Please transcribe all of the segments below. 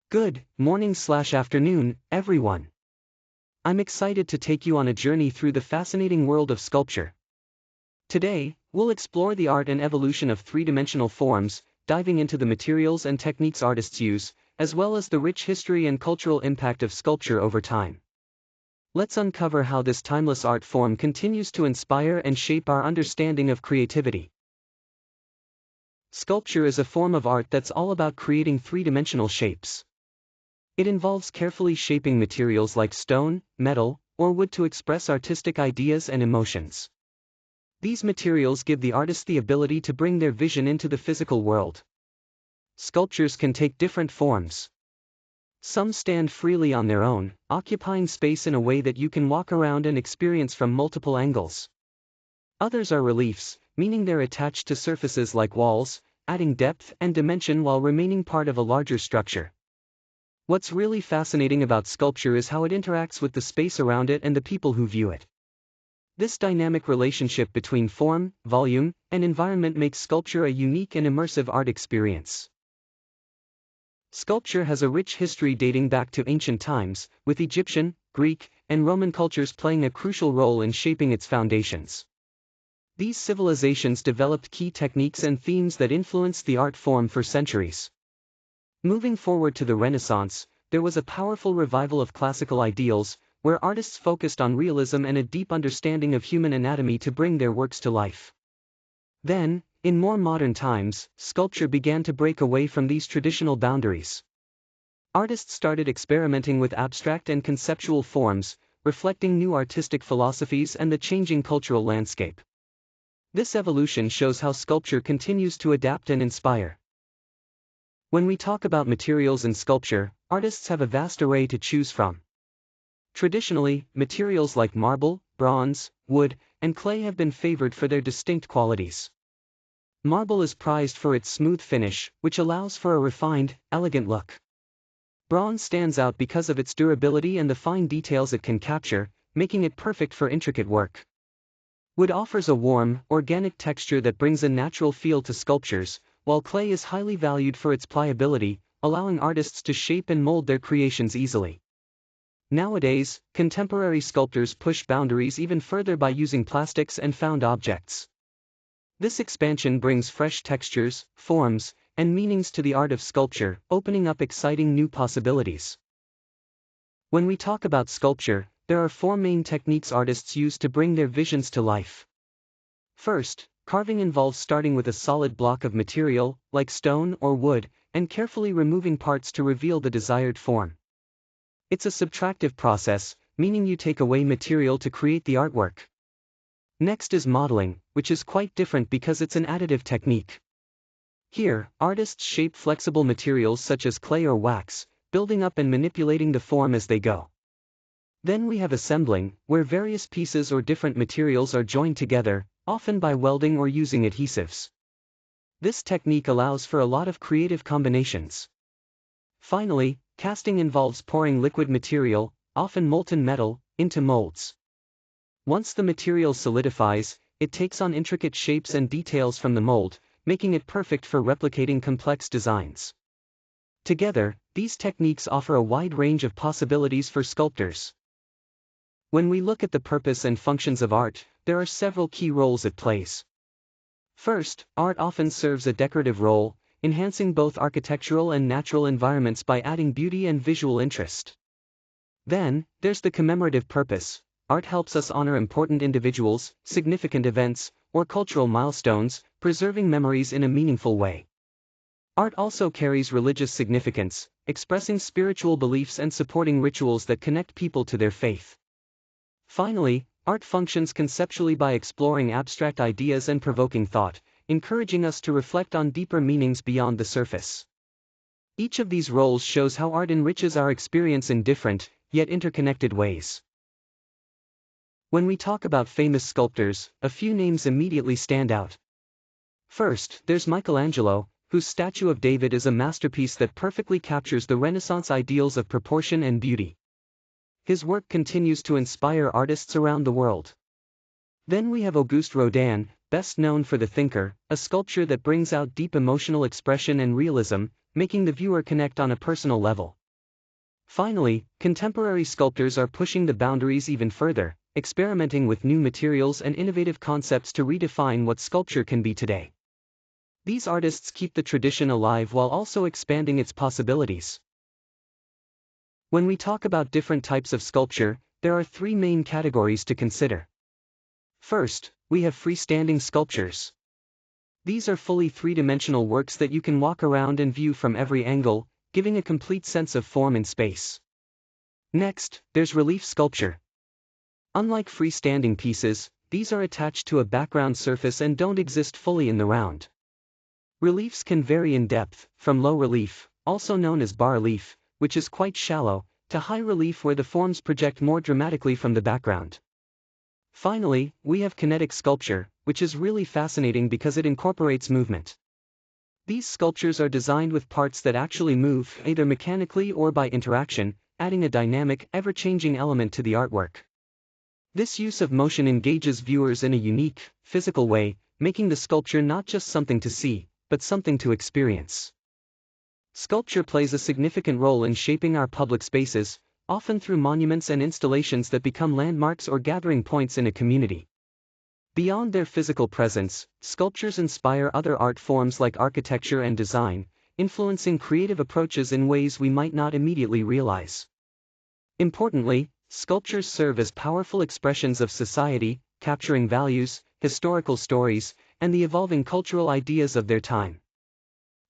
Good morning/afternoon, everyone. I'm excited to take you on a journey through the fascinating world of sculpture. Today, we'll explore the art and evolution of three-dimensional forms, diving into the materials and techniques artists use, as well as the rich history and cultural impact of sculpture over time. Let's uncover how this timeless art form continues to inspire and shape our understanding of creativity. Sculpture is a form of art that's all about creating three-dimensional shapes. It involves carefully shaping materials like stone, metal, or wood to express artistic ideas and emotions. These materials give the artist the ability to bring their vision into the physical world. Sculptures can take different forms. Some stand freely on their own, occupying space in a way that you can walk around and experience from multiple angles. Others are reliefs, meaning they're attached to surfaces like walls, adding depth and dimension while remaining part of a larger structure. What's really fascinating about sculpture is how it interacts with the space around it and the people who view it. This dynamic relationship between form, volume, and environment makes sculpture a unique and immersive art experience. Sculpture has a rich history dating back to ancient times, with Egyptian, Greek, and Roman cultures playing a crucial role in shaping its foundations. These civilizations developed key techniques and themes that influenced the art form for centuries. Moving forward to the Renaissance, there was a powerful revival of classical ideals, where artists focused on realism and a deep understanding of human anatomy to bring their works to life. Then, in more modern times, sculpture began to break away from these traditional boundaries. Artists started experimenting with abstract and conceptual forms, reflecting new artistic philosophies and the changing cultural landscape. This evolution shows how sculpture continues to adapt and inspire. When we talk about materials in sculpture, artists have a vast array to choose from. Traditionally, materials like marble, bronze, wood, and clay have been favored for their distinct qualities. Marble is prized for its smooth finish, which allows for a refined, elegant look. Bronze stands out because of its durability and the fine details it can capture, making it perfect for intricate work. Wood offers a warm, organic texture that brings a natural feel to sculptures, while clay is highly valued for its pliability, allowing artists to shape and mold their creations easily. Nowadays, contemporary sculptors push boundaries even further by using plastics and found objects. This expansion brings fresh textures, forms, and meanings to the art of sculpture, opening up exciting new possibilities. When we talk about sculpture, there are four main techniques artists use to bring their visions to life. First, carving involves starting with a solid block of material, like stone or wood, and carefully removing parts to reveal the desired form. It's a subtractive process, meaning you take away material to create the artwork. Next is modeling, which is quite different because it's an additive technique. Here, artists shape flexible materials such as clay or wax, building up and manipulating the form as they go. Then we have assembling, where various pieces or different materials are joined together, often by welding or using adhesives. This technique allows for a lot of creative combinations. Finally, casting involves pouring liquid material, often molten metal, into molds. Once the material solidifies, it takes on intricate shapes and details from the mold, making it perfect for replicating complex designs. Together, these techniques offer a wide range of possibilities for sculptors. When we look at the purpose and functions of art, there are several key roles it plays. First, art often serves a decorative role, enhancing both architectural and natural environments by adding beauty and visual interest. Then, there's the commemorative purpose. Art helps us honor important individuals, significant events, or cultural milestones, preserving memories in a meaningful way. Art also carries religious significance, expressing spiritual beliefs and supporting rituals that connect people to their faith. Finally, art functions conceptually by exploring abstract ideas and provoking thought, encouraging us to reflect on deeper meanings beyond the surface. Each of these roles shows how art enriches our experience in different, yet interconnected ways. When we talk about famous sculptors, a few names immediately stand out. First, there's Michelangelo, whose statue of David is a masterpiece that perfectly captures the Renaissance ideals of proportion and beauty. His work continues to inspire artists around the world. Then we have Auguste Rodin, best known for The Thinker, a sculpture that brings out deep emotional expression and realism, making the viewer connect on a personal level. Finally, contemporary sculptors are pushing the boundaries even further, experimenting with new materials and innovative concepts to redefine what sculpture can be today. These artists keep the tradition alive while also expanding its possibilities. When we talk about different types of sculpture, there are three main categories to consider. First, we have freestanding sculptures. These are fully three-dimensional works that you can walk around and view from every angle, giving a complete sense of form and space. Next, there's relief sculpture. Unlike freestanding pieces, these are attached to a background surface and don't exist fully in the round. Reliefs can vary in depth, from low relief, also known as bas-relief, which is quite shallow, to high relief where the forms project more dramatically from the background. Finally, we have kinetic sculpture, which is really fascinating because it incorporates movement. These sculptures are designed with parts that actually move, either mechanically or by interaction, adding a dynamic, ever-changing element to the artwork. This use of motion engages viewers in a unique, physical way, making the sculpture not just something to see, but something to experience. Sculpture plays a significant role in shaping our public spaces, often through monuments and installations that become landmarks or gathering points in a community. Beyond their physical presence, sculptures inspire other art forms like architecture and design, influencing creative approaches in ways we might not immediately realize. Importantly, sculptures serve as powerful expressions of society, capturing values, historical stories, and the evolving cultural ideas of their time.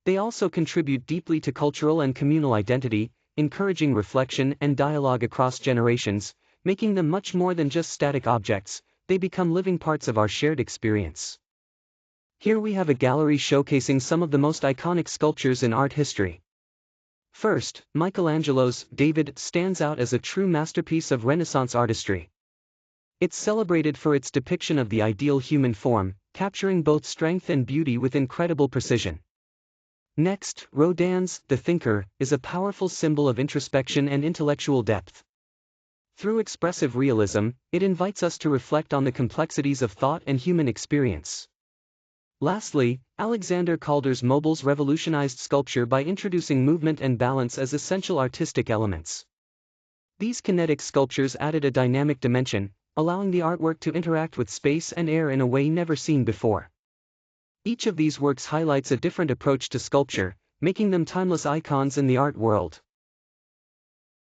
They also contribute deeply to cultural and communal identity, encouraging reflection and dialogue across generations, making them much more than just static objects. They become living parts of our shared experience. Here we have a gallery showcasing some of the most iconic sculptures in art history. First, Michelangelo's David stands out as a true masterpiece of Renaissance artistry. It's celebrated for its depiction of the ideal human form, capturing both strength and beauty with incredible precision. Next, Rodin's The Thinker is a powerful symbol of introspection and intellectual depth. Through expressive realism, it invites us to reflect on the complexities of thought and human experience. Lastly, Alexander Calder's Mobiles revolutionized sculpture by introducing movement and balance as essential artistic elements. These kinetic sculptures added a dynamic dimension, allowing the artwork to interact with space and air in a way never seen before. Each of these works highlights a different approach to sculpture, making them timeless icons in the art world.